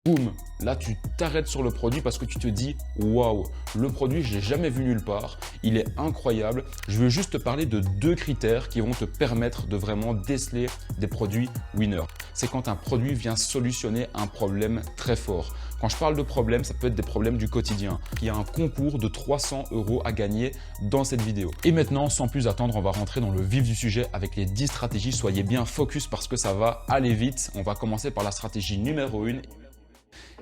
Boum, là tu t'arrêtes sur le produit parce que tu te dis waouh, le produit je l'ai jamais vu nulle part, il est incroyable. Je veux juste te parler de deux critères qui vont te permettre de vraiment déceler des produits winners. C'est quand un produit vient solutionner un problème très fort. Quand je parle de problème, ça peut être des problèmes du quotidien. Il y a un concours de 300 € à gagner dans cette vidéo. Et maintenant, sans plus attendre, on va rentrer dans le vif du sujet avec les 10 stratégies. Soyez bien focus parce que ça va aller vite. On va commencer par la stratégie numéro 1.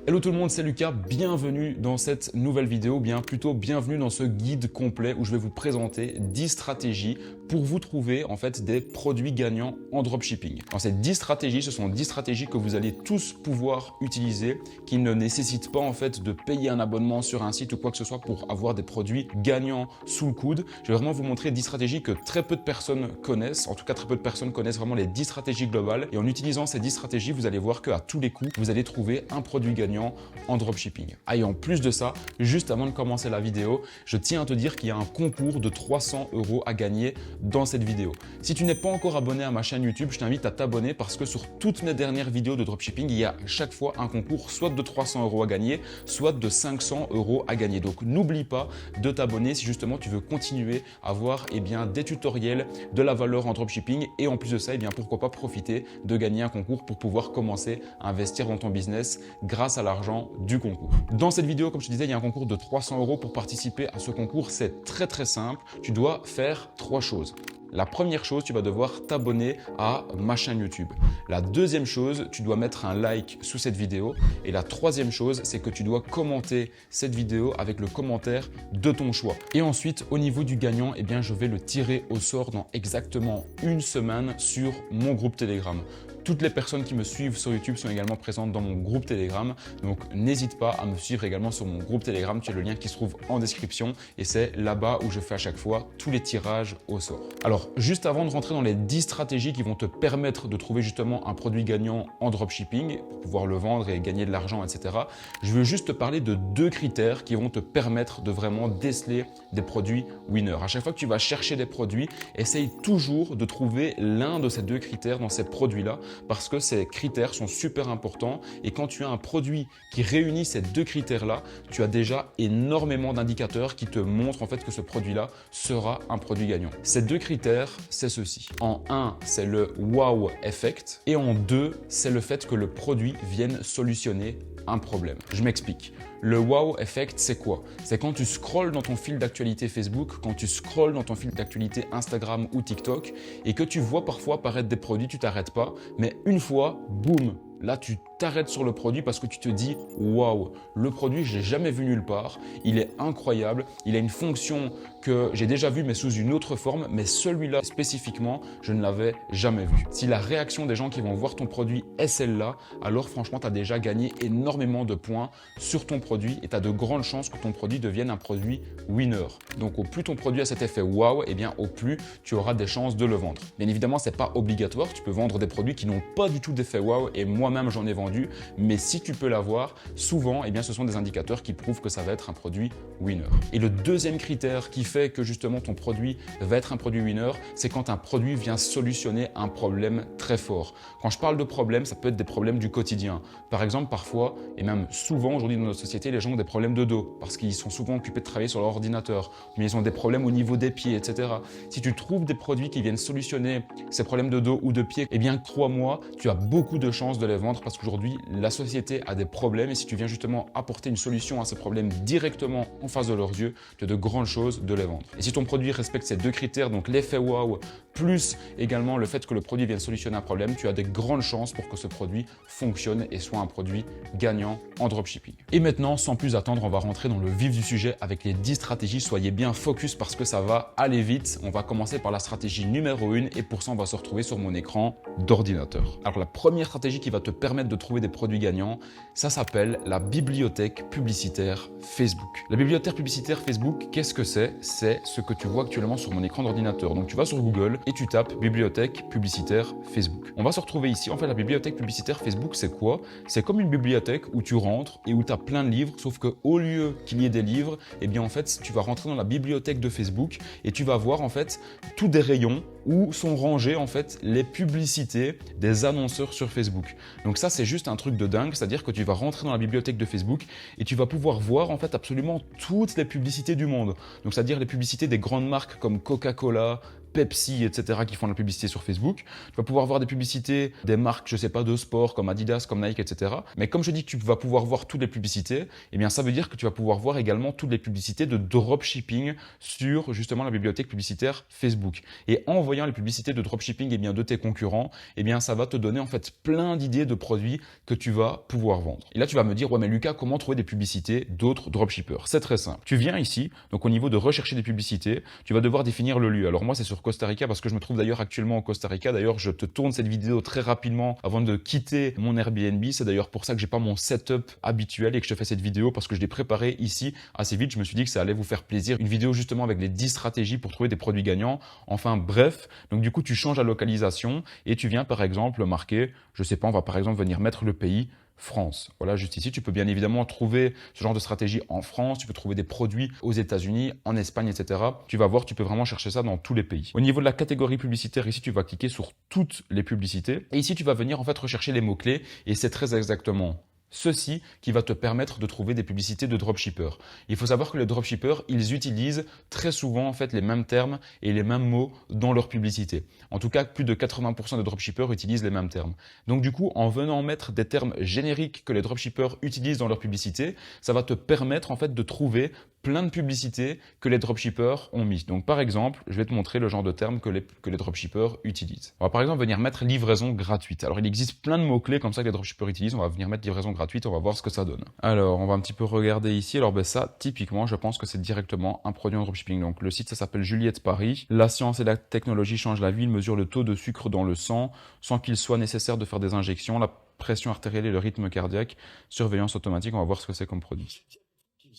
Hello tout le monde, c'est Lucas, bienvenue dans cette nouvelle vidéo, bien plutôt bienvenue dans ce guide complet où je vais vous présenter 10 stratégies pour vous trouver en fait des produits gagnants en dropshipping. Dans ces 10 stratégies, ce sont 10 stratégies que vous allez tous pouvoir utiliser qui ne nécessitent pas en fait de payer un abonnement sur un site ou quoi que ce soit pour avoir des produits gagnants sous le coude. Je vais vraiment vous montrer 10 stratégies que très peu de personnes connaissent, en tout cas très peu de personnes connaissent vraiment les 10 stratégies globales et en utilisant ces 10 stratégies, vous allez voir qu'à tous les coups, vous allez trouver un produit gagnant en dropshipping. Ah, et en plus de ça, juste avant de commencer la vidéo, je tiens à te dire qu'il y a un concours de 300 € à gagner dans cette vidéo. Si tu n'es pas encore abonné à ma chaîne YouTube, je t'invite à t'abonner parce que sur toutes mes dernières vidéos de dropshipping, il y a à chaque fois un concours soit de 300 € à gagner, soit de 500 € à gagner. Donc n'oublie pas de t'abonner si justement tu veux continuer à voir des tutoriels de la valeur en dropshipping et en plus de ça, pourquoi pas profiter de gagner un concours pour pouvoir commencer à investir dans ton business grâce à l'argent du concours. Dans cette vidéo, comme je te disais, il y a un concours de 300 € pour participer à ce concours. C'est très simple. Tu dois faire 3 choses. La première chose, tu vas devoir t'abonner à ma chaîne YouTube. La deuxième chose, tu dois mettre un like sous cette vidéo. Et la troisième chose, c'est que tu dois commenter cette vidéo avec le commentaire de ton choix. Et ensuite, au niveau du gagnant, je vais le tirer au sort dans exactement une semaine sur mon groupe Telegram. Toutes les personnes qui me suivent sur YouTube sont également présentes dans mon groupe Telegram. Donc, n'hésite pas à me suivre également sur mon groupe Telegram. Tu as le lien qui se trouve en description et c'est là-bas où je fais à chaque fois tous les tirages au sort. Alors, juste avant de rentrer dans les 10 stratégies qui vont te permettre de trouver justement un produit gagnant en dropshipping pour pouvoir le vendre et gagner de l'argent, etc., je veux juste te parler de deux critères qui vont te permettre de vraiment déceler des produits winners. À chaque fois que tu vas chercher des produits, essaye toujours de trouver l'un de ces deux critères dans ces produits-là, parce que ces critères sont super importants et quand tu as un produit qui réunit ces deux critères-là, tu as déjà énormément d'indicateurs qui te montrent en fait que ce produit-là sera un produit gagnant. Ces deux critères, c'est ceci. En 1, c'est le wow effect et en 2, c'est le fait que le produit vienne solutionner un problème. Je m'explique. Le wow effect, c'est quoi? C'est quand tu scrolles dans ton fil d'actualité Facebook, quand tu scrolles dans ton fil d'actualité Instagram ou TikTok et que tu vois parfois apparaître des produits, tu t'arrêtes pas, mais une fois, boum, là tu t'arrêtes sur le produit parce que tu te dis waouh, le produit je l'ai jamais vu nulle part, il est incroyable, il a une fonction que j'ai déjà vue mais sous une autre forme, mais celui-là spécifiquement je ne l'avais jamais vu. Si la réaction des gens qui vont voir ton produit est celle-là, alors franchement tu as déjà gagné énormément de points sur ton produit et tu as de grandes chances que ton produit devienne un produit winner. Donc au plus ton produit a cet effet waouh, au plus tu auras des chances de le vendre. Bien évidemment c'est pas obligatoire, tu peux vendre des produits qui n'ont pas du tout d'effet waouh et moi-même j'en ai vendu, mais si tu peux l'avoir, souvent ce sont des indicateurs qui prouvent que ça va être un produit winner. Et le deuxième critère qui fait que justement ton produit va être un produit winner, c'est quand un produit vient solutionner un problème très fort. Quand je parle de problème, ça peut être des problèmes du quotidien. Par exemple, parfois, et même souvent aujourd'hui dans notre société, les gens ont des problèmes de dos parce qu'ils sont souvent occupés de travailler sur leur ordinateur, mais ils ont des problèmes au niveau des pieds, etc. Si tu trouves des produits qui viennent solutionner ces problèmes de dos ou de pieds, crois-moi, tu as beaucoup de chances de les vendre parce qu'aujourd'hui, la société a des problèmes et si tu viens justement apporter une solution à ces problèmes directement en face de leurs yeux, tu as de grandes choses de les vendre. Et si ton produit respecte ces deux critères, donc l'effet wow, plus également le fait que le produit vienne solutionner un problème, tu as de grandes chances pour que ce produit fonctionne et soit un produit gagnant en dropshipping. Et maintenant, sans plus attendre, on va rentrer dans le vif du sujet avec les 10 stratégies. Soyez bien focus parce que ça va aller vite. On va commencer par la stratégie numéro 1 et pour ça, on va se retrouver sur mon écran d'ordinateur. Alors la première stratégie qui va te permettre de trouver des produits gagnants, ça s'appelle la bibliothèque publicitaire Facebook. La bibliothèque publicitaire Facebook, qu'est-ce que c'est? C'est ce que tu vois actuellement sur mon écran d'ordinateur. Donc tu vas sur Google et tu tapes bibliothèque publicitaire Facebook. On va se retrouver ici. En fait, la bibliothèque publicitaire Facebook, c'est quoi? C'est comme une bibliothèque où tu rentres et où tu as plein de livres, sauf qu'au lieu qu'il y ait des livres, en fait, tu vas rentrer dans la bibliothèque de Facebook et tu vas voir en fait tous des rayons où sont rangées en fait les publicités des annonceurs sur Facebook. Donc ça, c'est juste un truc de dingue, c'est-à-dire que tu vas rentrer dans la bibliothèque de Facebook et tu vas pouvoir voir en fait absolument toutes les publicités du monde. Donc c'est-à-dire les publicités des grandes marques comme Coca-Cola, Pepsi, etc. qui font de la publicité sur Facebook. Tu vas pouvoir voir des publicités des marques, je sais pas, de sport comme Adidas, comme Nike, etc. Mais comme je dis que tu vas pouvoir voir toutes les publicités, eh bien ça veut dire que tu vas pouvoir voir également toutes les publicités de dropshipping sur justement la bibliothèque publicitaire Facebook. Et en voyant les publicités de dropshipping eh bien, de tes concurrents, eh bien ça va te donner en fait plein d'idées de produits que tu vas pouvoir vendre. Et là tu vas me dire, ouais mais Lucas, comment trouver des publicités d'autres dropshippers? C'est très simple. Tu viens ici, donc au niveau de rechercher des publicités, tu vas devoir définir le lieu. Alors moi c'est sur Costa Rica parce que je me trouve d'ailleurs actuellement au Costa Rica. D'ailleurs, je te tourne cette vidéo très rapidement avant de quitter mon Airbnb. C'est d'ailleurs pour ça que j'ai pas mon setup habituel et que je te fais cette vidéo parce que je l'ai préparé ici assez vite. Je me suis dit que ça allait vous faire plaisir. Une vidéo justement avec les 10 stratégies pour trouver des produits gagnants. Enfin bref, donc du coup tu changes la localisation et tu viens par exemple marquer, je sais pas, on va par exemple venir mettre le pays France. Voilà, juste ici, tu peux bien évidemment trouver ce genre de stratégie en France, tu peux trouver des produits aux États-Unis, en Espagne, etc. Tu vas voir, tu peux vraiment chercher ça dans tous les pays. Au niveau de la catégorie publicitaire, ici, tu vas cliquer sur toutes les publicités. Et ici, tu vas venir en fait rechercher les mots-clés et c'est très exactement ceci qui va te permettre de trouver des publicités de dropshippers. Il faut savoir que les dropshippers, ils utilisent très souvent en fait les mêmes termes et les mêmes mots dans leur publicité. En tout cas, plus de 80% des dropshippers utilisent les mêmes termes. Donc du coup, en venant mettre des termes génériques que les dropshippers utilisent dans leur publicité, ça va te permettre en fait de trouver plein de publicités que les dropshippers ont mis. Donc par exemple, je vais te montrer le genre de termes que les dropshippers utilisent. On va par exemple venir mettre livraison gratuite. Alors il existe plein de mots-clés comme ça que les dropshippers utilisent. On va venir mettre livraison gratuite, on va voir ce que ça donne. Alors on va un petit peu regarder ici. Alors ben ça, typiquement, je pense que c'est directement un produit en dropshipping. Donc le site, ça s'appelle Juliette Paris. La science et la technologie changent la vie. Il mesure le taux de sucre dans le sang sans qu'il soit nécessaire de faire des injections. La pression artérielle et le rythme cardiaque. Surveillance automatique, on va voir ce que c'est comme produit.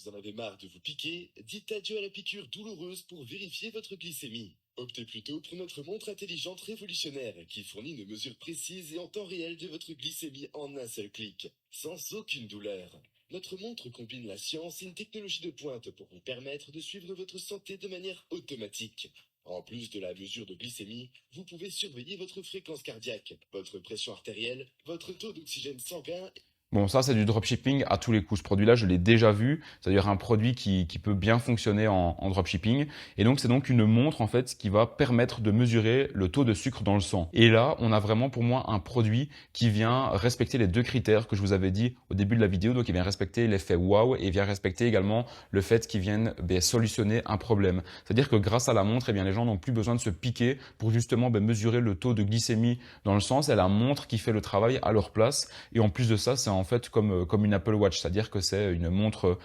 Vous en avez marre de vous piquer? Dites adieu à la piqûre douloureuse pour vérifier votre glycémie. Optez plutôt pour notre montre intelligente révolutionnaire qui fournit une mesure précise et en temps réel de votre glycémie en un seul clic, sans aucune douleur. Notre montre combine la science et une technologie de pointe pour vous permettre de suivre votre santé de manière automatique. En plus de la mesure de glycémie, vous pouvez surveiller votre fréquence cardiaque, votre pression artérielle, votre taux d'oxygène sanguin. Bon, ça, c'est du dropshipping à tous les coups. Ce produit-là, je l'ai déjà vu. C'est-à-dire un produit qui peut bien fonctionner en dropshipping. Et donc, c'est donc une montre, en fait, qui va permettre de mesurer le taux de sucre dans le sang. Et là, on a vraiment, pour moi, un produit qui vient respecter les deux critères que je vous avais dit au début de la vidéo. Donc, il vient respecter l'effet wow et vient respecter également le fait qu'il vienne solutionner un problème. C'est-à-dire que grâce à la montre, eh bien, les gens n'ont plus besoin de se piquer pour justement mesurer le taux de glycémie dans le sang. C'est la montre qui fait le travail à leur place. Et en plus de ça, c'est en fait comme une Apple Watch, c'est-à-dire que c'est une montre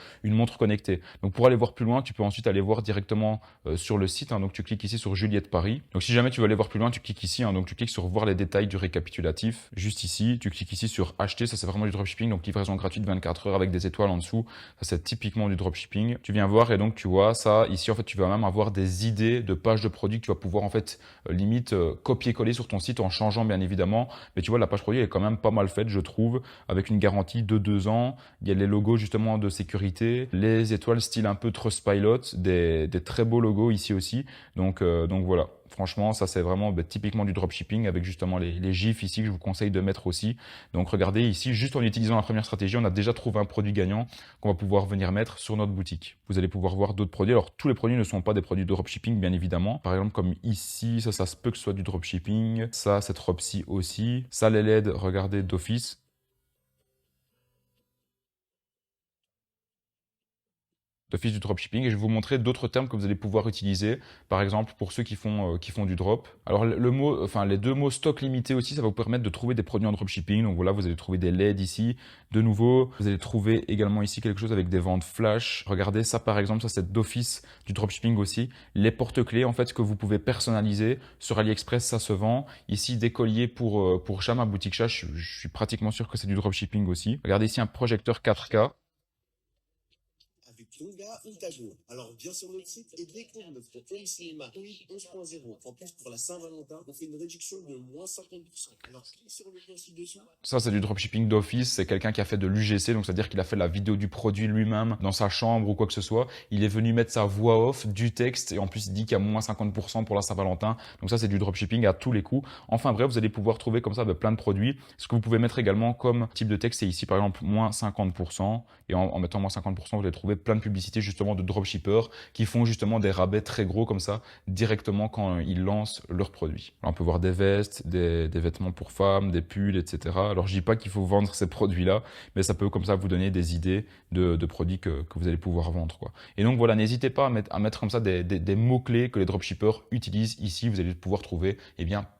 connectée. Donc pour aller voir plus loin, tu peux ensuite aller voir directement sur le site. Donc tu cliques ici sur Juliette Paris. Donc si jamais tu veux aller voir plus loin, tu cliques ici. Donc tu cliques sur voir les détails du récapitulatif. Juste ici, tu cliques ici sur acheter. Ça c'est vraiment du dropshipping. Donc livraison gratuite 24 heures avec des étoiles en dessous. Ça c'est typiquement du dropshipping. Tu viens voir et donc tu vois ça ici. En fait, tu vas même avoir des idées de pages de produits que tu vas pouvoir en fait limite copier-coller sur ton site en changeant bien évidemment. Mais tu vois la page produit elle est quand même pas mal faite, je trouve, avec une garantie de 2 ans. Il y a les logos justement de sécurité, les étoiles style un peu Trustpilot, des très beaux logos ici aussi. Donc voilà. Franchement, ça c'est vraiment typiquement du dropshipping avec justement les gifs ici que je vous conseille de mettre aussi. Donc regardez ici, juste en utilisant la première stratégie, on a déjà trouvé un produit gagnant qu'on va pouvoir venir mettre sur notre boutique. Vous allez pouvoir voir d'autres produits. Alors tous les produits ne sont pas des produits de dropshipping bien évidemment. Par exemple comme ici, ça se peut que ce soit du dropshipping. Ça c'est Dropsy aussi. Ça les LED, regardez d'office. D'office du dropshipping et je vais vous montrer d'autres termes que vous allez pouvoir utiliser, par exemple pour ceux qui font du drop. Alors les deux mots stock limité aussi, ça va vous permettre de trouver des produits en dropshipping. Donc voilà, vous allez trouver des LED ici. De nouveau, vous allez trouver également ici quelque chose avec des ventes flash. Regardez ça par exemple, ça c'est d'office du dropshipping aussi. Les porte-clés en fait que vous pouvez personnaliser sur AliExpress, ça se vend. ici des colliers pour chat, ma boutique chat, je suis pratiquement sûr que c'est du dropshipping aussi. Regardez ici un projecteur 4K. Konga ou Tago. Alors viens sur notre site et découvre notre Home Cinéma 11.0. En plus, pour la Saint-Valentin, on fait une réduction de moins 50%. Alors clique sur le lien ci-dessous. Ça, c'est du dropshipping d'office. C'est quelqu'un qui a fait de l'UGC, donc c'est-à-dire qu'il a fait la vidéo du produit lui-même dans sa chambre ou quoi que ce soit. Il est venu mettre sa voix off, du texte, et en plus, il dit qu'il y a moins 50% pour la Saint-Valentin. Donc ça, c'est du dropshipping à tous les coups. Enfin bref, vous allez pouvoir trouver comme ça plein de produits. Ce que vous pouvez mettre également comme type de texte, c'est ici, par exemple, moins 50%. Et en mettant moins 50%, vous allez trouver plein de publicités justement de dropshippers qui font justement des rabais très gros comme ça directement quand ils lancent leurs produits. Alors, on peut voir des vestes, des vêtements pour femmes, des pulls, etc. Alors je dis pas qu'il faut vendre ces produits-là, mais ça peut comme ça vous donner des idées de produits que vous allez pouvoir vendre, quoi. Et donc voilà, n'hésitez pas à mettre comme ça des mots-clés que les dropshippers utilisent ici. Vous allez pouvoir trouver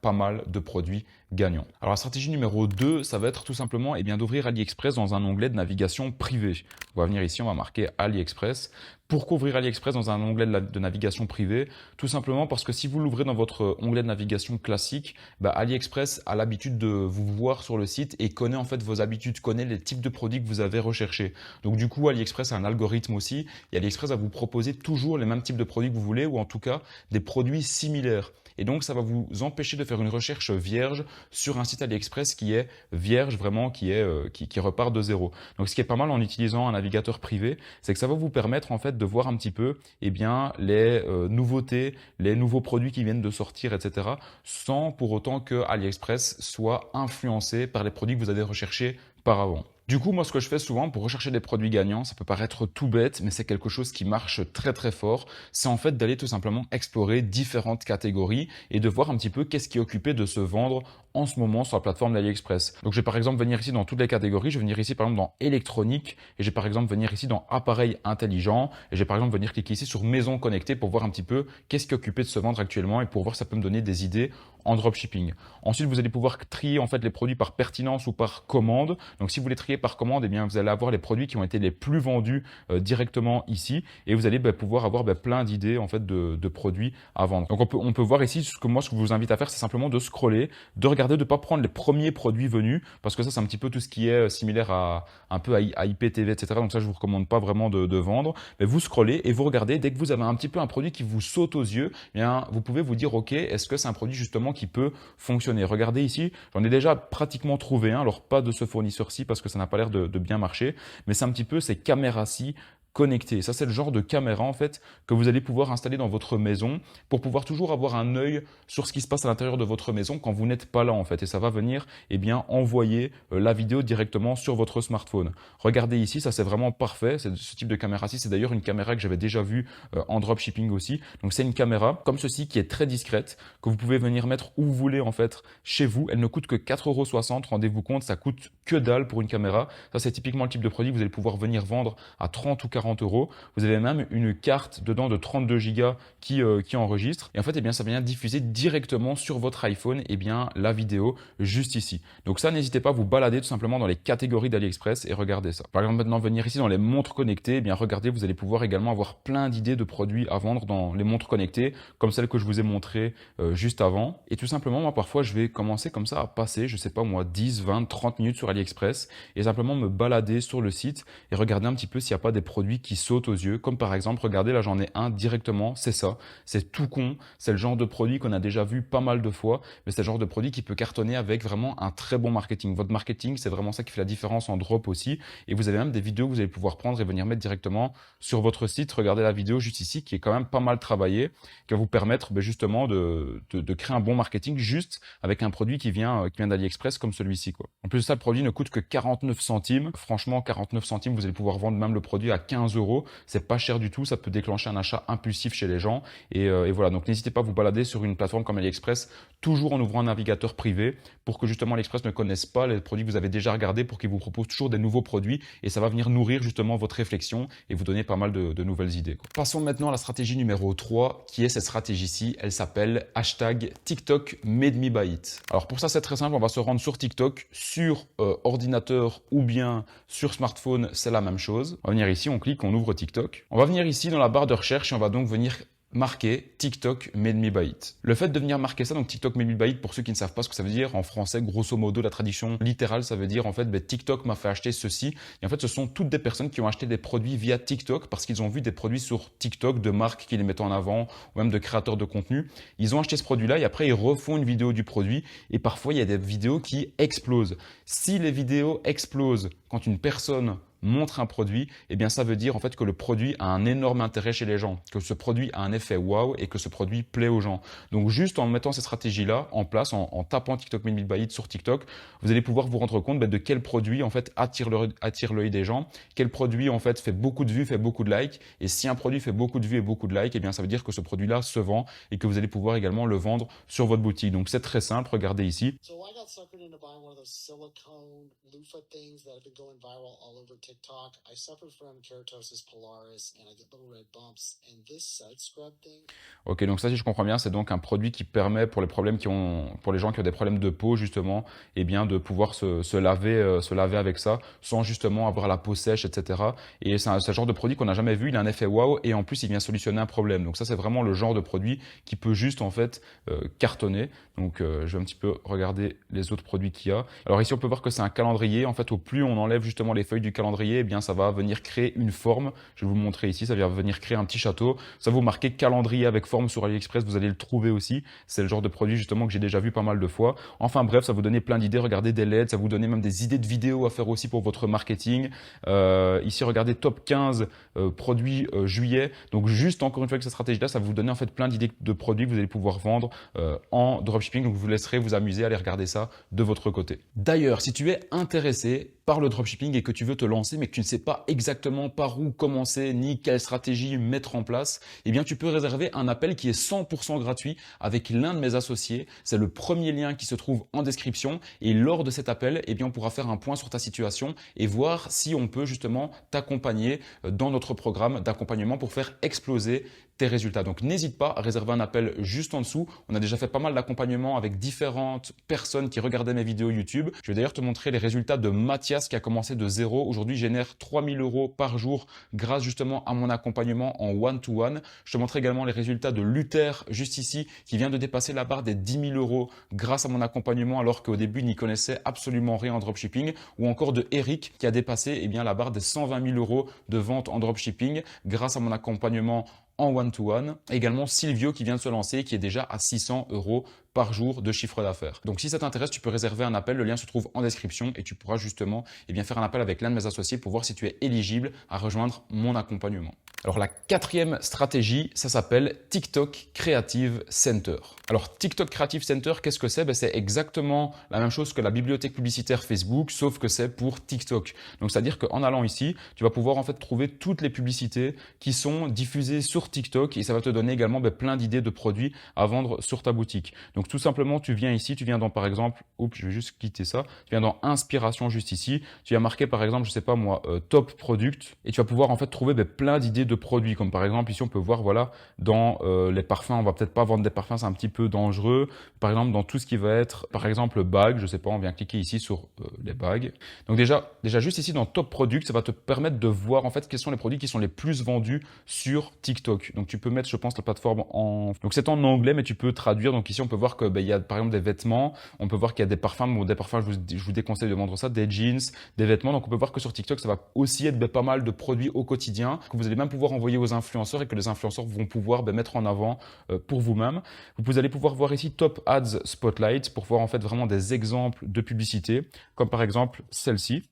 pas mal de produits gagnants. Alors la stratégie numéro 2, ça va être tout simplement d'ouvrir AliExpress dans un onglet de navigation privée. On va venir ici, on va marquer AliExpress. Pourquoi ouvrir AliExpress dans un onglet de navigation privée? Tout simplement parce que si vous l'ouvrez dans votre onglet de navigation classique, AliExpress a l'habitude de vous voir sur le site et connaît en fait vos habitudes, connaît les types de produits que vous avez recherchés. Donc du coup, AliExpress a un algorithme aussi et AliExpress va vous proposer toujours les mêmes types de produits que vous voulez ou en tout cas des produits similaires. Et donc, ça va vous empêcher de faire une recherche vierge sur un site AliExpress qui est vierge, vraiment, qui repart de zéro. Donc, ce qui est pas mal en utilisant un navigateur privé, c'est que ça va vous permettre en fait de voir un petit peu les nouveautés, les nouveaux produits qui viennent de sortir, etc. sans pour autant que AliExpress soit influencé par les produits que vous avez recherchés par avant. Du coup, moi, ce que je fais souvent pour rechercher des produits gagnants, ça peut paraître tout bête, mais c'est quelque chose qui marche très très fort. C'est en fait d'aller tout simplement explorer différentes catégories et de voir un petit peu qu'est-ce qui est occupé de se vendre en ce moment sur la plateforme d'AliExpress. Donc, je vais par exemple venir ici dans toutes les catégories. Je vais venir ici par exemple dans électronique et je vais par exemple venir ici dans appareils intelligents et je vais par exemple venir cliquer ici sur maison connectée pour voir un petit peu qu'est-ce qui est occupé de se vendre actuellement et pour voir si ça peut me donner des idées en dropshipping. Ensuite, vous allez pouvoir trier en fait les produits par pertinence ou par commande. Donc, si vous les triez par commande, vous allez avoir les produits qui ont été les plus vendus directement ici et vous allez pouvoir avoir plein d'idées en fait de produits à vendre. Donc, on peut voir ici ce que je vous invite à faire, c'est simplement de scroller, de regarder, de pas prendre les premiers produits venus parce que ça, c'est un petit peu tout ce qui est similaire à IPTV, etc. Donc ça, je vous recommande pas vraiment de vendre. Mais vous scrollez et vous regardez. Dès que vous avez un petit peu un produit qui vous saute aux yeux, vous pouvez vous dire, ok, est-ce que c'est un produit justement qui peut fonctionner? Regardez ici, j'en ai déjà pratiquement trouvé un. Alors pas de ce fournisseur-ci parce que ça n'a pas l'air de bien marcher, mais c'est un petit peu ces caméras-ci connectées. Ça, c'est le genre de caméra en fait que vous allez pouvoir installer dans votre maison pour pouvoir toujours avoir un œil sur ce qui se passe à l'intérieur de votre maison quand vous n'êtes pas là en fait. Et ça va venir envoyer la vidéo directement sur votre smartphone. Regardez ici, ça c'est vraiment parfait. Ce type de caméra-ci, c'est d'ailleurs une caméra que j'avais déjà vue en dropshipping aussi. Donc c'est une caméra comme ceci qui est très discrète, que vous pouvez venir mettre où vous voulez en fait chez vous. Elle ne coûte que 4,60 €. Rendez-vous compte, ça coûte que dalle pour une caméra. Ça c'est typiquement le type de produit que vous allez pouvoir venir vendre à 30 ou 40 €. Vous avez même une carte dedans de 32 Go qui enregistre. Et en fait, ça vient diffuser directement sur votre iPhone la vidéo juste ici. Donc ça, n'hésitez pas à vous balader tout simplement dans les catégories d'AliExpress et regardez ça. Par exemple, maintenant, venir ici dans les montres connectées, regardez, vous allez pouvoir également avoir plein d'idées de produits à vendre dans les montres connectées, comme celle que je vous ai montrée juste avant. Et tout simplement, moi, parfois, je vais commencer comme ça à passer, je sais pas moi, 10, 20, 30 minutes sur AliExpress et simplement me balader sur le site et regarder un petit peu s'il n'y a pas des produits qui sautent aux yeux. Comme par exemple, regardez, là, j'en ai un directement, c'est ça. C'est tout con. C'est le genre de produit qu'on a déjà vu pas mal de fois, mais c'est le genre de produit qui peut cartonner avec vraiment un très bon marketing. Votre marketing, c'est vraiment ça qui fait la différence en drop aussi. Et vous avez même des vidéos que vous allez pouvoir prendre et venir mettre directement sur votre site. Regardez la vidéo juste ici, qui est quand même pas mal travaillée, qui va vous permettre justement de créer un bon marketing juste avec un produit qui vient d'AliExpress comme celui-ci, quoi. En plus de ça, le produit ne coûte que 49 centimes. Franchement, 49 centimes, vous allez pouvoir vendre même le produit à 15 €. C'est pas cher du tout. Ça peut déclencher un achat impulsif chez les gens. Et voilà. Donc, n'hésitez pas à vous balader sur une plateforme comme AliExpress, toujours en ouvrant un navigateur privé pour que justement AliExpress ne connaisse pas les produits que vous avez déjà regardés, pour qu'il vous propose toujours des nouveaux produits et ça va venir nourrir justement votre réflexion et vous donner pas mal de nouvelles idées, quoi. Passons maintenant à la stratégie numéro 3, qui est cette stratégie-ci. Elle s'appelle #TikTok Made Me Buy It. Alors pour ça, c'est très simple. On va se rendre sur TikTok, sur ordinateur ou bien sur smartphone, c'est la même chose. On va venir ici, on clique, on ouvre TikTok. On va venir ici dans la barre de recherche et on va donc venir marqué TikTok made me buy it. Le fait de venir marquer ça, donc TikTok made me buy it, pour ceux qui ne savent pas ce que ça veut dire en français, grosso modo, la traduction littérale, ça veut dire en fait TikTok m'a fait acheter ceci. Et en fait, ce sont toutes des personnes qui ont acheté des produits via TikTok parce qu'ils ont vu des produits sur TikTok de marques qui les mettent en avant ou même de créateurs de contenu. Ils ont acheté ce produit-là et après ils refont une vidéo du produit et parfois il y a des vidéos qui explosent. Si les vidéos explosent quand une personne montre un produit, eh bien ça veut dire en fait que le produit a un énorme intérêt chez les gens, que ce produit a un effet wow et que ce produit plaît aux gens. Donc juste en mettant ces stratégies-là en place, en tapant TikTok made me buy it sur TikTok, vous allez pouvoir vous rendre compte de quel produit en fait attire l'œil des gens, quel produit en fait fait beaucoup de vues, fait beaucoup de likes. Et si un produit fait beaucoup de vues et beaucoup de likes, eh bien ça veut dire que ce produit-là se vend et que vous allez pouvoir également le vendre sur votre boutique. Donc c'est très simple, regardez ici. TikTok. I suffer from keratosis pilaris and I get little red bumps and this side scrub thing. Ok, donc ça si je comprends bien, c'est donc un produit qui permet pour les gens qui ont des problèmes de peau justement, eh bien de pouvoir se laver avec ça sans justement avoir la peau sèche, etc. Et c'est ce genre de produit qu'on n'a jamais vu, il a un effet wow et en plus il vient solutionner un problème. Donc ça c'est vraiment le genre de produit qui peut juste en fait cartonner. Donc je vais un petit peu regarder les autres produits qu'il y a. Alors ici on peut voir que c'est un calendrier. En fait au plus on enlève justement les feuilles du calendrier, eh bien ça va venir créer une forme. Je vais vous montrer ici, ça va venir créer un petit château. Ça va vous marquer calendrier avec forme sur AliExpress, vous allez le trouver aussi. C'est le genre de produit justement que j'ai déjà vu pas mal de fois. Enfin bref, ça vous donner plein d'idées. Regardez des LED, ça vous donner même des idées de vidéos à faire aussi pour votre marketing. Ici regardez top 15 produits juillet. Donc juste encore une fois avec cette stratégie-là, ça va vous donner en fait plein d'idées de produits que vous allez pouvoir vendre en dropshipping. Donc je vous laisserai vous amuser à aller regarder ça de votre côté. D'ailleurs, si tu es intéressé par le dropshipping et que tu veux te lancer mais que tu ne sais pas exactement par où commencer ni quelle stratégie mettre en place, eh bien tu peux réserver un appel qui est 100% gratuit avec l'un de mes associés. C'est le premier lien qui se trouve en description et lors de cet appel, eh bien on pourra faire un point sur ta situation et voir si on peut justement t'accompagner dans notre programme d'accompagnement pour faire exploser tes résultats. Donc n'hésite pas à réserver un appel juste en dessous. On a déjà fait pas mal d'accompagnements avec différentes personnes qui regardaient mes vidéos YouTube. Je vais d'ailleurs te montrer les résultats de Mathias qui a commencé de zéro. Aujourd'hui, génère 3000 € par jour grâce justement à mon accompagnement en one-to-one. Je te montre également les résultats de Luther juste ici qui vient de dépasser la barre des 10 000 € grâce à mon accompagnement alors qu'au début, il n'y connaissait absolument rien en dropshipping. Ou encore de Eric qui a dépassé la barre des 120 000 € de vente en dropshipping grâce à mon accompagnement en one-to-one. Également Silvio qui vient de se lancer, qui est déjà à 600 € par jour de chiffre d'affaires. Donc si ça t'intéresse, tu peux réserver un appel, le lien se trouve en description et tu pourras justement faire un appel avec l'un de mes associés pour voir si tu es éligible à rejoindre mon accompagnement. Alors la quatrième stratégie, ça s'appelle TikTok Creative Center. Alors TikTok Creative Center, qu'est-ce que c'est? C'est exactement la même chose que la bibliothèque publicitaire Facebook, sauf que c'est pour TikTok. Donc c'est-à-dire qu'en allant ici, tu vas pouvoir en fait trouver toutes les publicités qui sont diffusées sur TikTok et ça va te donner également plein d'idées de produits à vendre sur ta boutique. Donc tout simplement, tu viens ici, tu viens dans par exemple, je vais juste quitter ça, tu viens dans Inspiration juste ici, tu vas marquer par exemple, je sais pas moi, Top Product et tu vas pouvoir en fait trouver plein d'idées de produits comme par exemple ici on peut voir voilà dans les parfums, on va peut-être pas vendre des parfums, c'est un petit peu dangereux. Par exemple dans tout ce qui va être par exemple bagues, je sais pas, on vient cliquer ici sur les bagues. Donc déjà juste ici dans Top Product, ça va te permettre de voir en fait quels sont les produits qui sont les plus vendus sur TikTok. Donc tu peux mettre je pense la plateforme donc c'est en anglais mais tu peux traduire. Donc ici on peut voir que il y a par exemple des vêtements, on peut voir qu'il y a des parfums, bon, des parfums je vous déconseille de vendre ça, des jeans, des vêtements. Donc on peut voir que sur TikTok ça va aussi être pas mal de produits au quotidien que vous allez même pouvoir envoyer aux influenceurs et que les influenceurs vont pouvoir mettre en avant pour vous-même. Vous allez pouvoir voir ici Top Ads Spotlight pour voir en fait vraiment des exemples de publicité comme par exemple celle-ci.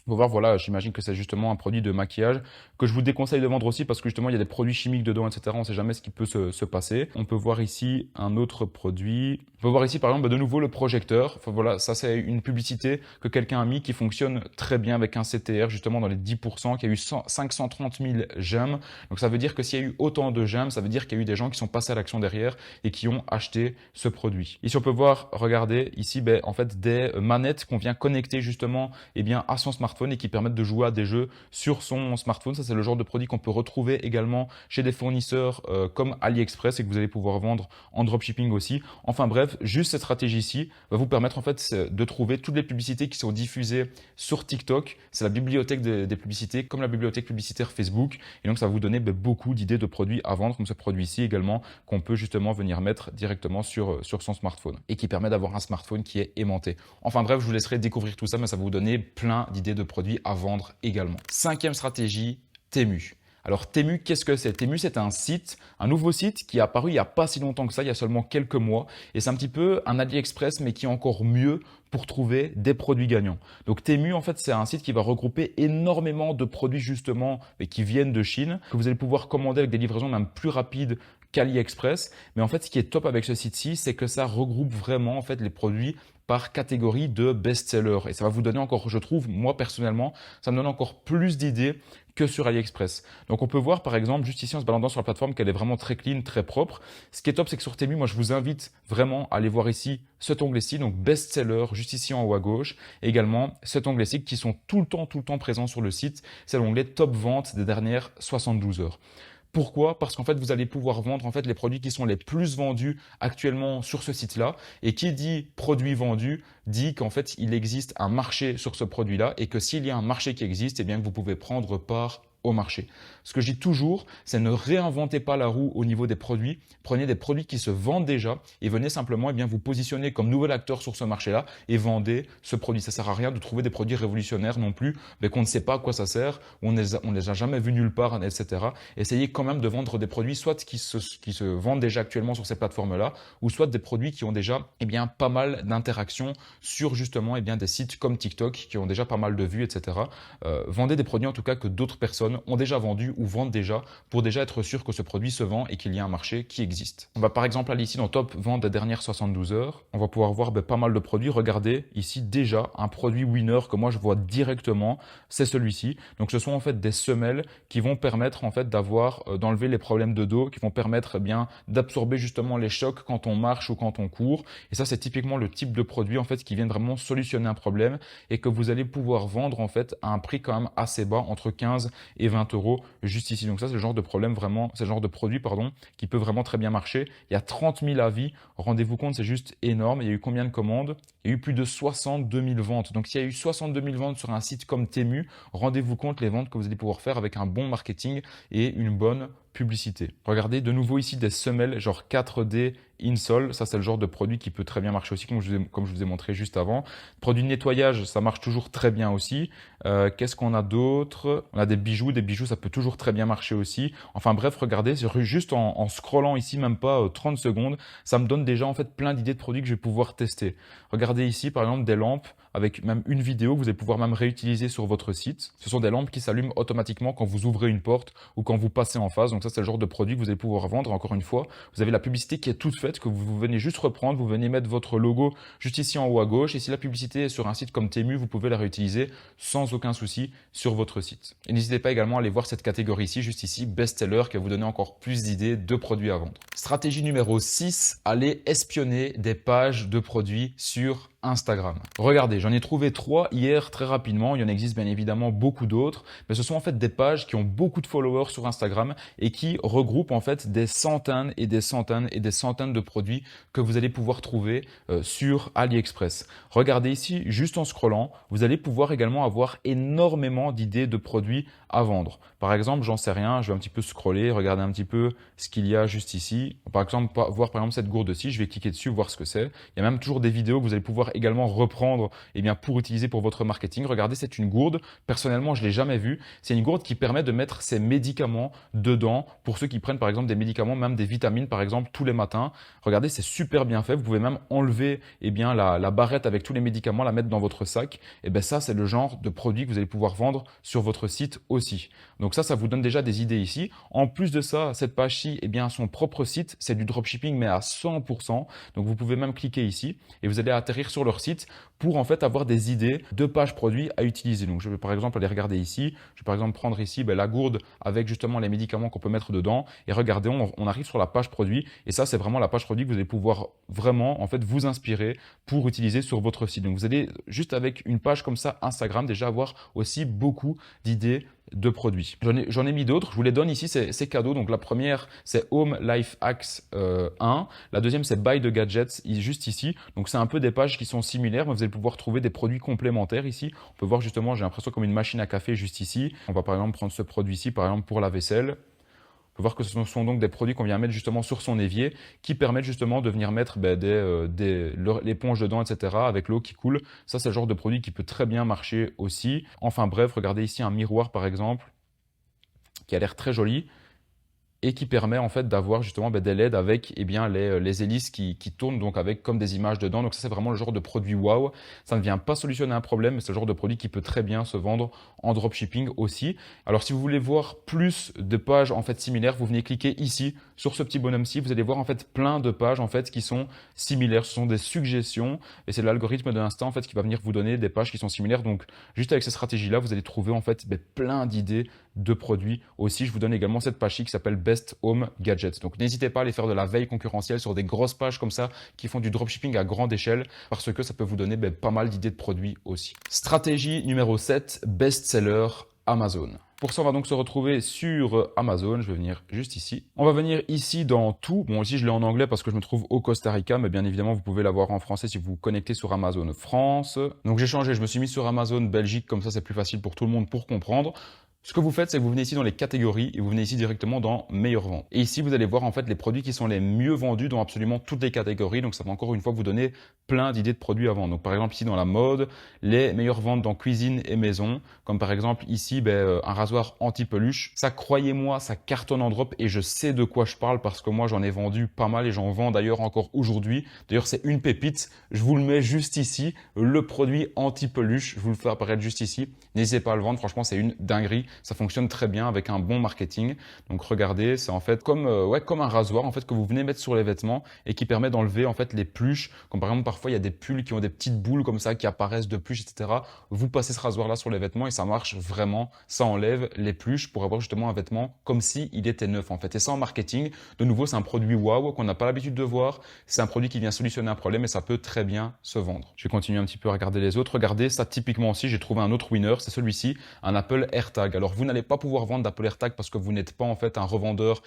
Vous voir, voilà, j'imagine que c'est justement un produit de maquillage que je vous déconseille de vendre aussi parce que justement il y a des produits chimiques dedans, etc. On ne sait jamais ce qui peut se passer. On peut voir ici un autre produit. On peut voir ici par exemple de nouveau le projecteur. Enfin voilà, ça c'est une publicité que quelqu'un a mis qui fonctionne très bien avec un CTR justement dans les 10%, qui a eu 530 000 j'aime. Donc ça veut dire que s'il y a eu autant de j'aime, ça veut dire qu'il y a eu des gens qui sont passés à l'action derrière et qui ont acheté ce produit. Ici on peut voir, regardez ici en fait des manettes qu'on vient connecter justement à son smartphone smartphone et qui permettent de jouer à des jeux sur son smartphone. Ça, c'est le genre de produit qu'on peut retrouver également chez des fournisseurs comme AliExpress et que vous allez pouvoir vendre en dropshipping aussi. Enfin bref, juste cette stratégie-ci va vous permettre en fait de trouver toutes les publicités qui sont diffusées sur TikTok. C'est la bibliothèque des publicités comme la bibliothèque publicitaire Facebook. Et donc, ça va vous donner beaucoup d'idées de produits à vendre, comme ce produit-ci également, qu'on peut justement venir mettre directement sur son smartphone et qui permet d'avoir un smartphone qui est aimanté. Enfin bref, je vous laisserai découvrir tout ça, mais ça va vous donner plein d'idées de produits à vendre également. Cinquième stratégie, Temu. Alors Temu, qu'est-ce que c'est? Temu, c'est un site, un nouveau site qui est apparu il n'y a pas si longtemps que ça, il y a seulement quelques mois. Et c'est un petit peu un AliExpress, mais qui est encore mieux pour trouver des produits gagnants. Donc Temu, en fait, c'est un site qui va regrouper énormément de produits justement mais qui viennent de Chine, que vous allez pouvoir commander avec des livraisons même plus rapides qu'AliExpress. Mais en fait, ce qui est top avec ce site-ci, c'est que ça regroupe vraiment en fait les produits par catégorie de best-seller. Et ça va vous donner encore, je trouve, moi personnellement, ça me donne encore plus d'idées que sur AliExpress. Donc on peut voir par exemple, juste ici en se baladant sur la plateforme, qu'elle est vraiment très clean, très propre. Ce qui est top, c'est que sur Temu, moi je vous invite vraiment à aller voir ici cet onglet-ci, donc best-seller, juste ici en haut à gauche. Et également cet onglet-ci qui sont tout le temps présents sur le site. C'est l'onglet top vente des dernières 72 heures. Pourquoi? Parce qu'en fait, vous allez pouvoir vendre en fait les produits qui sont les plus vendus actuellement sur ce site-là. Et qui dit produit vendu dit qu'en fait, il existe un marché sur ce produit-là et que s'il y a un marché qui existe, eh bien que vous pouvez prendre part au marché. Ce que je dis toujours, c'est ne réinventez pas la roue au niveau des produits. Prenez des produits qui se vendent déjà et venez simplement vous positionner comme nouvel acteur sur ce marché-là et vendez ce produit. Ça sert à rien de trouver des produits révolutionnaires non plus, mais qu'on ne sait pas à quoi ça sert, on les a jamais vus nulle part, etc. Essayez quand même de vendre des produits soit qui se vendent déjà actuellement sur ces plateformes-là, ou soit des produits qui ont déjà pas mal d'interactions sur justement des sites comme TikTok qui ont déjà pas mal de vues, etc. Vendez des produits en tout cas que d'autres personnes ont déjà vendu ou vendent déjà pour déjà être sûr que ce produit se vend et qu'il y a un marché qui existe. On va par exemple aller ici dans Top Vente des dernières 72 heures. On va pouvoir voir pas mal de produits. Regardez ici déjà un produit winner que moi je vois directement, c'est celui-ci. Donc ce sont en fait des semelles qui vont permettre en fait d'enlever les problèmes de dos, qui vont permettre d'absorber justement les chocs quand on marche ou quand on court. Et ça c'est typiquement le type de produit en fait qui vient vraiment solutionner un problème et que vous allez pouvoir vendre en fait à un prix quand même assez bas, entre 15 et 20 euros juste ici. Donc ça, c'est le genre de problème vraiment, c'est le genre de produit, qui peut vraiment très bien marcher. Il y a 30 000 avis. Rendez-vous compte, c'est juste énorme. Il y a eu combien de commandes? Il y a eu plus de 62 000 ventes. Donc s'il y a eu 62 000 ventes sur un site comme Temu, rendez-vous compte les ventes que vous allez pouvoir faire avec un bon marketing et une bonne publicité. Regardez de nouveau ici des semelles genre 4D Insole. Ça, c'est le genre de produit qui peut très bien marcher aussi, comme je vous ai montré juste avant. Produit de nettoyage, ça marche toujours très bien aussi. Qu'est-ce qu'on a d'autre? On a des bijoux. Des bijoux, ça peut toujours très bien marcher aussi. Enfin bref, regardez, juste en scrollant ici, même pas 30 secondes, ça me donne déjà en fait plein d'idées de produits que je vais pouvoir tester. Regardez ici, par exemple, des lampes avec même une vidéo que vous allez pouvoir même réutiliser sur votre site. Ce sont des lampes qui s'allument automatiquement quand vous ouvrez une porte ou quand vous passez en face. Donc ça, c'est le genre de produit que vous allez pouvoir vendre. Encore une fois, vous avez la publicité qui est toute faite, que vous venez juste reprendre, vous venez mettre votre logo juste ici en haut à gauche. Et si la publicité est sur un site comme Temu, vous pouvez la réutiliser sans aucun souci sur votre site. Et n'hésitez pas également à aller voir cette catégorie ici, juste ici, best-seller, qui va vous donner encore plus d'idées de produits à vendre. Stratégie numéro 6, allez espionner des pages de produits sur Instagram. Regardez, j'en ai trouvé 3 hier très rapidement. Il y en existe bien évidemment beaucoup d'autres, mais ce sont en fait des pages qui ont beaucoup de followers sur Instagram et qui regroupent en fait des centaines et des centaines et des centaines de produits que vous allez pouvoir trouver sur AliExpress. Regardez ici, juste en scrollant, vous allez pouvoir également avoir énormément d'idées de produits à vendre. Par exemple, j'en sais rien, je vais un petit peu scroller, regarder un petit peu ce qu'il y a juste ici. Par exemple, voir par exemple cette gourde-ci, je vais cliquer dessus, voir ce que c'est. Il y a même toujours des vidéos que vous allez pouvoir également reprendre pour utiliser pour votre marketing. Regardez, c'est une gourde. Personnellement, je ne l'ai jamais vue. C'est une gourde qui permet de mettre ses médicaments dedans pour ceux qui prennent par exemple des médicaments, même des vitamines par exemple tous les matins. Regardez, c'est super bien fait. Vous pouvez même enlever la barrette avec tous les médicaments, la mettre dans votre sac. Et ça, c'est le genre de produit que vous allez pouvoir vendre sur votre site aussi. Donc ça vous donne déjà des idées ici. En plus de ça, cette page-ci, son propre site, c'est du dropshipping mais à 100%. Donc vous pouvez même cliquer ici et vous allez atterrir sur sur leur site pour en fait avoir des idées de pages produits à utiliser. Donc je vais par exemple aller regarder ici, je vais par exemple prendre ici la gourde avec justement les médicaments qu'on peut mettre dedans et regardez, on arrive sur la page produit et ça c'est vraiment la page produit que vous allez pouvoir vraiment en fait vous inspirer pour utiliser sur votre site. Donc vous allez juste avec une page comme ça Instagram déjà avoir aussi beaucoup d'idées de produits. J'en ai mis d'autres, je vous les donne ici, c'est cadeau. Donc la première c'est Home Life Hacks 1, la deuxième c'est Buy the Gadgets juste ici. Donc c'est un peu des pages qui sont similaires, mais vous allez pouvoir trouver des produits complémentaires ici. On peut voir justement, j'ai l'impression comme une machine à café juste ici. On va par exemple prendre ce produit-ci par exemple pour la vaisselle. On peut voir que ce sont donc des produits qu'on vient mettre justement sur son évier qui permettent justement de venir mettre l'éponge dedans, etc. avec l'eau qui coule. Ça, c'est le genre de produit qui peut très bien marcher aussi. Enfin bref, regardez ici un miroir par exemple qui a l'air très joli et qui permet en fait d'avoir justement des LED avec les hélices qui tournent donc avec comme des images dedans. Donc ça c'est vraiment le genre de produit wow. Ça ne vient pas solutionner un problème, mais c'est le genre de produit qui peut très bien se vendre en dropshipping aussi. Alors si vous voulez voir plus de pages en fait similaires, vous venez cliquer ici sur ce petit bonhomme-ci. Vous allez voir en fait plein de pages en fait qui sont similaires. Ce sont des suggestions et c'est l'algorithme de l'instant en fait qui va venir vous donner des pages qui sont similaires. Donc juste avec ces stratégies-là, vous allez trouver en fait plein d'idées de produits aussi. Je vous donne également cette page-ci qui s'appelle Best Home Gadgets. Donc n'hésitez pas à aller faire de la veille concurrentielle sur des grosses pages comme ça qui font du dropshipping à grande échelle parce que ça peut vous donner pas mal d'idées de produits aussi. Stratégie numéro 7, best-seller Amazon. Pour ça, on va donc se retrouver sur Amazon. Je vais venir juste ici. On va venir ici dans tout. Bon, ici, je l'ai en anglais parce que je me trouve au Costa Rica, mais bien évidemment, vous pouvez l'avoir en français si vous vous connectez sur Amazon France. Donc, j'ai changé. Je me suis mis sur Amazon Belgique. Comme ça, c'est plus facile pour tout le monde pour comprendre. Ce que vous faites, c'est que vous venez ici dans les catégories et vous venez ici directement dans meilleures ventes. Et ici, vous allez voir en fait les produits qui sont les mieux vendus dans absolument toutes les catégories. Donc, ça va encore une fois vous donner plein d'idées de produits à vendre. Donc, par exemple, ici dans la mode, les meilleures ventes dans cuisine et maison. Comme par exemple ici, un rasoir anti-peluche. Ça, croyez-moi, ça cartonne en drop et je sais de quoi je parle parce que moi, j'en ai vendu pas mal et j'en vends d'ailleurs encore aujourd'hui. D'ailleurs, c'est une pépite. Je vous le mets juste ici. Le produit anti-peluche, je vous le fais apparaître juste ici. N'hésitez pas à le vendre. Franchement, c'est une dinguerie. Ça fonctionne très bien avec un bon marketing. Donc regardez, c'est en fait comme un rasoir en fait que vous venez mettre sur les vêtements et qui permet d'enlever en fait les pluches. Comme par exemple parfois il y a des pulls qui ont des petites boules comme ça qui apparaissent de pluches, etc. Vous passez ce rasoir là sur les vêtements et ça marche vraiment. Ça enlève les pluches pour avoir justement un vêtement comme si il était neuf en fait. Et ça en marketing, de nouveau c'est un produit wow qu'on n'a pas l'habitude de voir. C'est un produit qui vient solutionner un problème et ça peut très bien se vendre. Je vais continuer un petit peu à regarder les autres. Regardez ça typiquement aussi, j'ai trouvé un autre winner, c'est celui-ci, un Apple AirTag. Alors vous n'allez pas pouvoir vendre d'Apple AirTag parce que vous n'êtes pas en fait un revendeur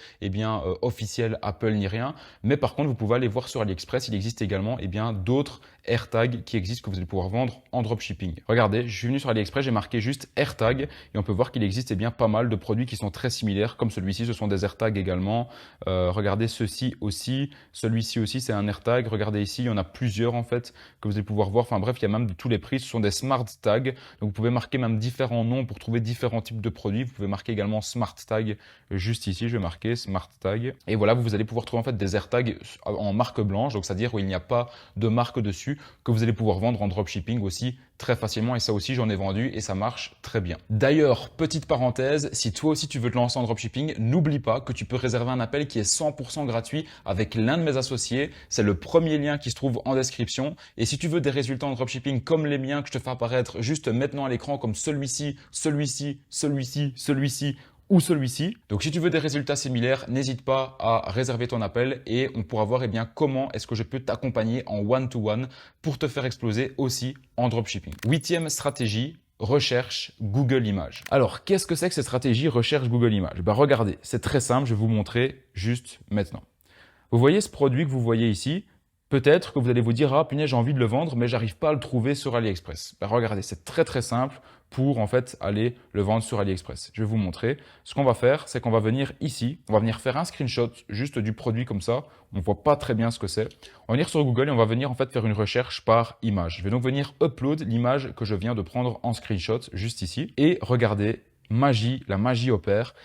officiel Apple ni rien. Mais par contre, vous pouvez aller voir sur AliExpress, il existe également d'autres AirTag qui existent que vous allez pouvoir vendre en dropshipping. Regardez, je suis venu sur AliExpress, j'ai marqué juste AirTag et on peut voir qu'il existe pas mal de produits qui sont très similaires comme celui-ci, ce sont des AirTags également. Regardez ceci aussi, celui-ci aussi c'est un AirTag. Regardez ici, il y en a plusieurs en fait que vous allez pouvoir voir. Enfin bref, il y a même de tous les prix, ce sont des Smart Tags. Donc vous pouvez marquer même différents noms pour trouver différents types de produits. Vous pouvez marquer également Smart Tag juste ici, je vais marquer Smart Tag. Et voilà, vous allez pouvoir trouver en fait des AirTags en marque blanche, donc c'est-à-dire où il n'y a pas de marque dessus, que vous allez pouvoir vendre en dropshipping aussi très facilement. Et ça aussi, j'en ai vendu et ça marche très bien. D'ailleurs, petite parenthèse, si toi aussi tu veux te lancer en dropshipping, n'oublie pas que tu peux réserver un appel qui est 100% gratuit avec l'un de mes associés. C'est le premier lien qui se trouve en description. Et si tu veux des résultats en dropshipping comme les miens que je te fais apparaître juste maintenant à l'écran, comme celui-ci, celui-ci, celui-ci, celui-ci, ou celui-ci. Donc si tu veux des résultats similaires, n'hésite pas à réserver ton appel et on pourra voir comment est-ce que je peux t'accompagner en one-to-one pour te faire exploser aussi en dropshipping. 8e stratégie, recherche Google Images. Alors qu'est-ce que c'est que cette stratégie recherche Google Images? Regardez, c'est très simple, je vais vous montrer juste maintenant. Vous voyez ce produit que vous voyez ici? Peut-être que vous allez vous dire « Ah, punaise, j'ai envie de le vendre, mais j'arrive pas à le trouver sur AliExpress. » Regardez, c'est très très simple pour en fait aller le vendre sur AliExpress. Je vais vous montrer. Ce qu'on va faire, c'est qu'on va venir ici, on va venir faire un screenshot juste du produit comme ça. On voit pas très bien ce que c'est. On va venir sur Google et on va venir en fait faire une recherche par image. Je vais donc venir upload l'image que je viens de prendre en screenshot juste ici. Et regardez, magie, la magie opère.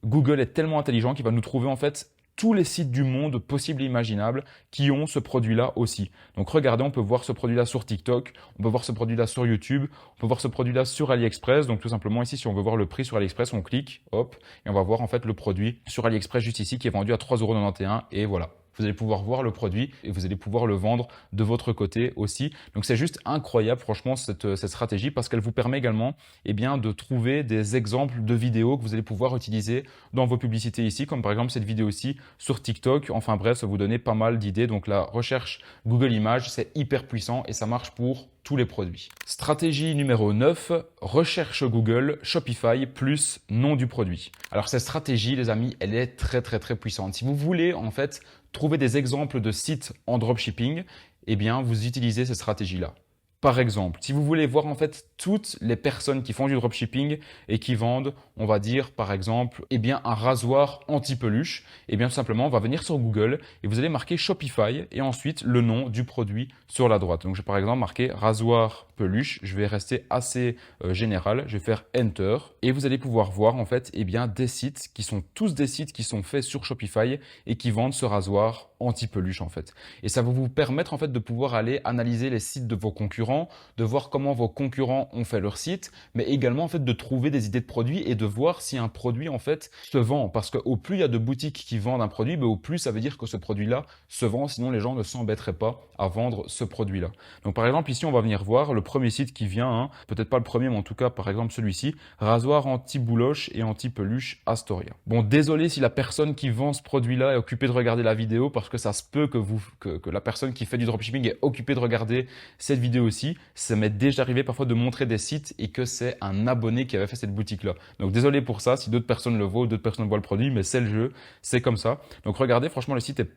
Google est tellement intelligent qu'il va nous trouver en fait tous les sites du monde possibles et imaginables qui ont ce produit-là aussi. Donc regardez, on peut voir ce produit-là sur TikTok, on peut voir ce produit-là sur YouTube, on peut voir ce produit-là sur AliExpress. Donc tout simplement ici, si on veut voir le prix sur AliExpress, on clique, hop, et on va voir en fait le produit sur AliExpress juste ici qui est vendu à 3,91 € et voilà. vous allez pouvoir voir le produit et vous allez pouvoir le vendre de votre côté aussi. Donc c'est juste incroyable franchement cette stratégie parce qu'elle vous permet également de trouver des exemples de vidéos que vous allez pouvoir utiliser dans vos publicités ici, comme par exemple cette vidéo-ci sur TikTok. Enfin bref, ça vous donne pas mal d'idées. Donc la recherche Google Images, c'est hyper puissant et ça marche pour tous les produits. Stratégie numéro 9, recherche Google, Shopify plus nom du produit. Alors cette stratégie, les amis, elle est très puissante. Si vous voulez en fait trouver des exemples de sites en dropshipping, vous utilisez cette stratégie-là. Par exemple, si vous voulez voir en fait toutes les personnes qui font du dropshipping et qui vendent, on va dire par exemple, un rasoir anti-peluche, tout simplement, on va venir sur Google et vous allez marquer Shopify et ensuite le nom du produit sur la droite. Donc, je vais par exemple marquer rasoir peluche. Je vais rester assez général. Je vais faire Enter et vous allez pouvoir voir en fait, des sites qui sont tous des sites qui sont faits sur Shopify et qui vendent ce rasoir anti-peluche en fait. Et ça va vous permettre en fait de pouvoir aller analyser les sites de vos concurrents, de voir comment vos concurrents ont fait leur site, mais également en fait de trouver des idées de produits et de voir si un produit en fait se vend. Parce qu'au plus il y a de boutiques qui vendent un produit, au plus ça veut dire que ce produit-là se vend, sinon les gens ne s'embêteraient pas à vendre ce produit-là. Donc par exemple ici on va venir voir le premier site qui vient, peut-être pas le premier mais en tout cas par exemple celui-ci, rasoir anti-bouloche et anti-peluche Astoria. Bon, désolé si la personne qui vend ce produit-là est occupée de regarder la vidéo parce que ça se peut que la personne qui fait du dropshipping est occupée de regarder cette vidéo aussi. Ça m'est déjà arrivé parfois de montrer des sites et que c'est un abonné qui avait fait cette boutique-là. Donc désolé pour ça, si d'autres personnes le voient, d'autres personnes voient le produit, mais c'est le jeu, c'est comme ça. Donc regardez, franchement, le site est,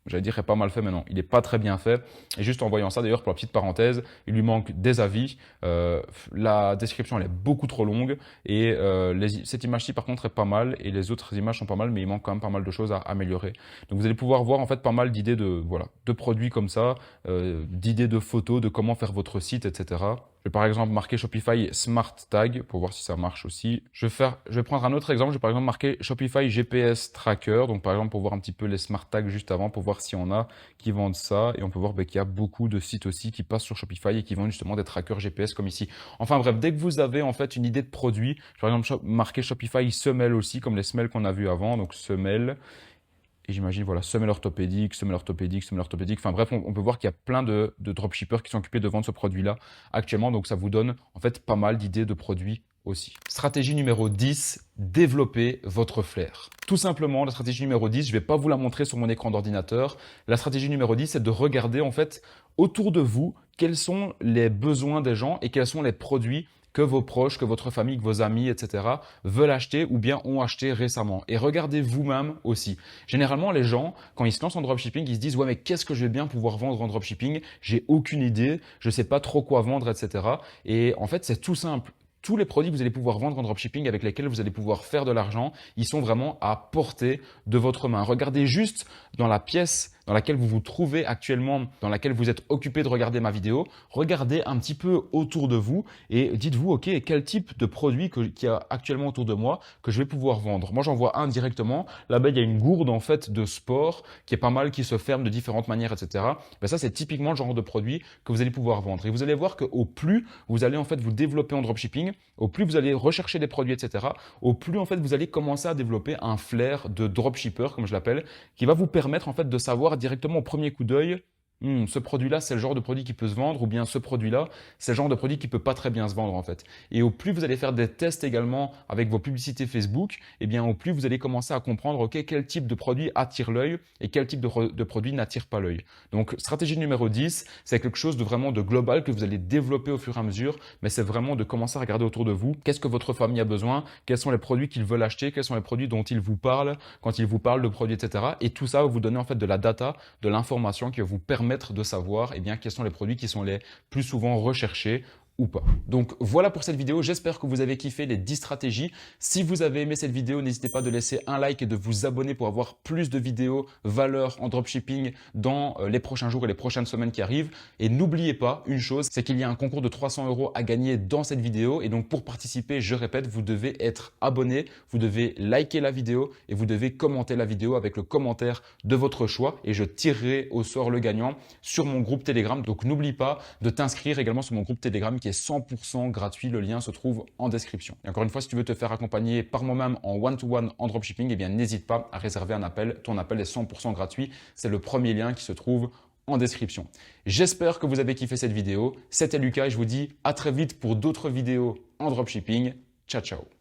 j'allais dire, est pas mal fait, mais non, il n'est pas très bien fait. Et juste en voyant ça, d'ailleurs, pour la petite parenthèse, il lui manque des avis. La description, elle est beaucoup trop longue. Et cette image-ci, par contre, est pas mal. Et les autres images sont pas mal, mais il manque quand même pas mal de choses à améliorer. Donc, vous allez pouvoir voir, en fait, pas mal d'idées de produits comme ça, d'idées de photos, de comment faire votre site, etc. Je vais par exemple marquer Shopify Smart Tag pour voir si ça marche aussi. Je vais prendre un autre exemple. Je vais par exemple marquer Shopify GPS Tracker. Donc par exemple pour voir un petit peu les Smart Tags juste avant pour voir si on a qui vendent ça. Et on peut voir qu'il y a beaucoup de sites aussi qui passent sur Shopify et qui vendent justement des trackers GPS comme ici. Enfin bref, dès que vous avez en fait une idée de produit, je vais par exemple marquer Shopify Semelle aussi comme les semelles qu'on a vues avant. Donc semelle. Et j'imagine, voilà, semelle orthopédique, semelle orthopédique, semelle orthopédique. Enfin bref, on peut voir qu'il y a plein de dropshippers qui sont occupés de vendre ce produit-là actuellement. Donc ça vous donne en fait pas mal d'idées de produits aussi. Stratégie numéro 10, développer votre flair. Tout simplement, la stratégie numéro 10, je ne vais pas vous la montrer sur mon écran d'ordinateur. La stratégie numéro 10, c'est de regarder en fait autour de vous quels sont les besoins des gens et quels sont les produits que vos proches, que votre famille, que vos amis, etc. veulent acheter ou bien ont acheté récemment. Et regardez vous-même aussi. Généralement, les gens, quand ils se lancent en dropshipping, ils se disent « Ouais, mais qu'est-ce que je vais bien pouvoir vendre en dropshipping? J'ai aucune idée, je ne sais pas trop quoi vendre, etc. » Et en fait, c'est tout simple. Tous les produits que vous allez pouvoir vendre en dropshipping avec lesquels vous allez pouvoir faire de l'argent, ils sont vraiment à portée de votre main. Regardez juste dans la pièce dans laquelle vous vous trouvez actuellement, dans laquelle vous êtes occupé de regarder ma vidéo, regardez un petit peu autour de vous et dites-vous, ok, quel type de produit qu'il y a actuellement autour de moi que je vais pouvoir vendre. Moi, j'en vois un directement. Là-bas, il y a une gourde en fait de sport qui est pas mal, qui se ferme de différentes manières, etc. Ben, ça, c'est typiquement le genre de produit que vous allez pouvoir vendre. Et vous allez voir qu'au plus vous allez en fait vous développer en dropshipping, au plus vous allez rechercher des produits, etc., au plus en fait vous allez commencer à développer un flair de dropshipper, comme je l'appelle, qui va vous permettre en fait de savoir directement au premier coup d'œil, ce produit-là, c'est le genre de produit qui peut se vendre, ou bien ce produit-là, c'est le genre de produit qui peut pas très bien se vendre en fait. Et au plus vous allez faire des tests également avec vos publicités Facebook, eh bien au plus vous allez commencer à comprendre, ok, quel type de produit attire l'œil et quel type de produit n'attire pas l'œil. Donc stratégie numéro 10, c'est quelque chose de vraiment de global que vous allez développer au fur et à mesure, mais c'est vraiment de commencer à regarder autour de vous, qu'est-ce que votre famille a besoin, quels sont les produits qu'ils veulent acheter, quels sont les produits dont ils vous parlent, quand ils vous parlent de produits, etc. Et tout ça va vous donner en fait de la data, de l'information qui va vous permettre de savoir quels sont les produits qui sont les plus souvent recherchés ou pas. Donc voilà pour cette vidéo, j'espère que vous avez kiffé les 10 stratégies. Si vous avez aimé cette vidéo, n'hésitez pas de laisser un like et de vous abonner pour avoir plus de vidéos valeur en dropshipping dans les prochains jours et les prochaines semaines qui arrivent. Et n'oubliez pas une chose, c'est qu'il y a un concours de 300 € à gagner dans cette vidéo. Et donc pour participer, je répète, vous devez être abonné, vous devez liker la vidéo et vous devez commenter la vidéo avec le commentaire de votre choix. Et je tirerai au sort le gagnant sur mon groupe Telegram. Donc n'oublie pas de t'inscrire également sur mon groupe Telegram qui est 100% gratuit. Le lien se trouve en description. Et encore une fois, si tu veux te faire accompagner par moi-même en one-to-one en dropshipping, eh bien n'hésite pas à réserver un appel. Ton appel est 100% gratuit. C'est le premier lien qui se trouve en description. J'espère que vous avez kiffé cette vidéo. C'était Lucas et je vous dis à très vite pour d'autres vidéos en dropshipping. Ciao, ciao.